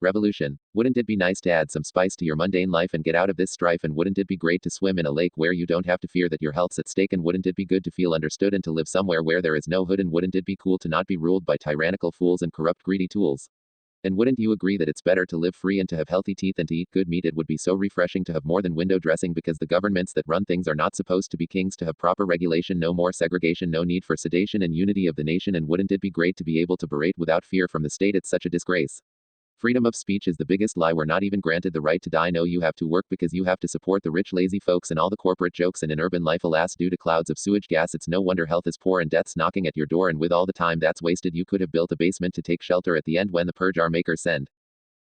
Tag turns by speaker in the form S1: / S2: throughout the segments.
S1: Revolution. Wouldn't it be nice to add some spice to your mundane life and get out of this strife? And wouldn't it be great to swim in a lake where you don't have to fear that your health's at stake? And wouldn't it be good to feel understood and to live somewhere where there is no hood? And wouldn't it be cool to not be ruled by tyrannical fools and corrupt greedy tools? And wouldn't you agree that it's better to live free and to have healthy teeth and to eat good meat? It would be so refreshing to have more than window dressing, because the governments that run things are not supposed to be kings, to have proper regulation, no more segregation, no need for sedation, and unity of the nation. And wouldn't it be great to be able to berate without fear from the state? It's such a disgrace. Freedom of speech is the biggest lie. We're not even granted the right to die. No, you have to work because you have to support the rich, lazy folks and all the corporate jokes. And in urban life, alas, due to clouds of sewage gas, it's no wonder health is poor and death's knocking at your door. And with all the time that's wasted, you could have built a basement to take shelter at the end when the purge our makers send.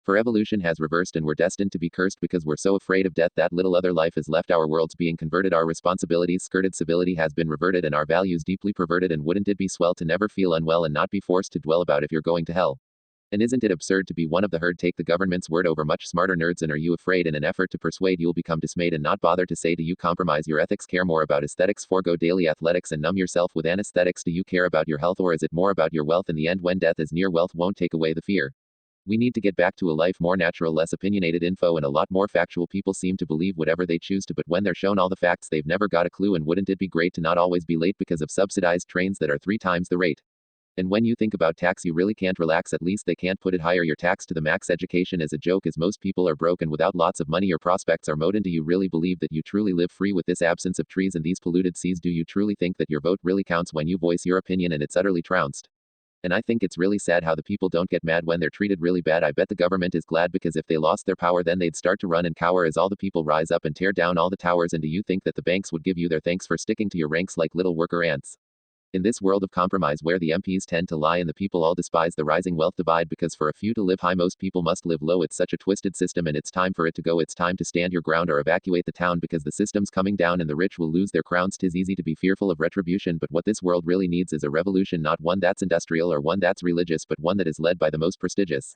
S1: For evolution has reversed and we're destined to be cursed because we're so afraid of death that little other life is left. Our world's being converted, our responsibilities skirted, civility has been reverted, and our values deeply perverted. And wouldn't it be swell to never feel unwell and not be forced to dwell about if you're going to hell? And isn't it absurd to be one of the herd? Take the government's word over much smarter nerds. And are you afraid in an effort to persuade you'll become dismayed and not bother to say? Do you compromise your ethics? Care more about aesthetics? Forgo daily athletics and numb yourself with anesthetics? Do you care about your health, or is it more about your wealth? In the end, when death is near, wealth won't take away the fear. We need to get back to a life more natural, less opinionated info, and a lot more factual. People seem to believe whatever they choose to, but when they're shown all the facts, they've never got a clue. And wouldn't it be great to not always be late because of subsidized trains that are 3 times the rate? And when you think about tax, you really can't relax. At least they can't put it higher. Your tax to the max. Education is a joke, as most people are broke and without lots of money. Your prospects are mowed. And do you really believe that you truly live free with this absence of trees and these polluted seas? Do you truly think that your vote really counts when you voice your opinion and it's utterly trounced? And I think it's really sad how the people don't get mad when they're treated really bad. I bet the government is glad, because if they lost their power, then they'd start to run and cower as all the people rise up and tear down all the towers. And do you think that the banks would give you their thanks for sticking to your ranks like little worker ants? In this world of compromise where the MPs tend to lie and the people all despise the rising wealth divide, because for a few to live high, most people must live low. It's such a twisted system, and it's time for it to go. It's time to stand your ground or evacuate the town, because the system's coming down and the rich will lose their crowns. 'Tis easy to be fearful of retribution, but what this world really needs is a revolution, not one that's industrial or one that's religious, but one that is led by the most prestigious.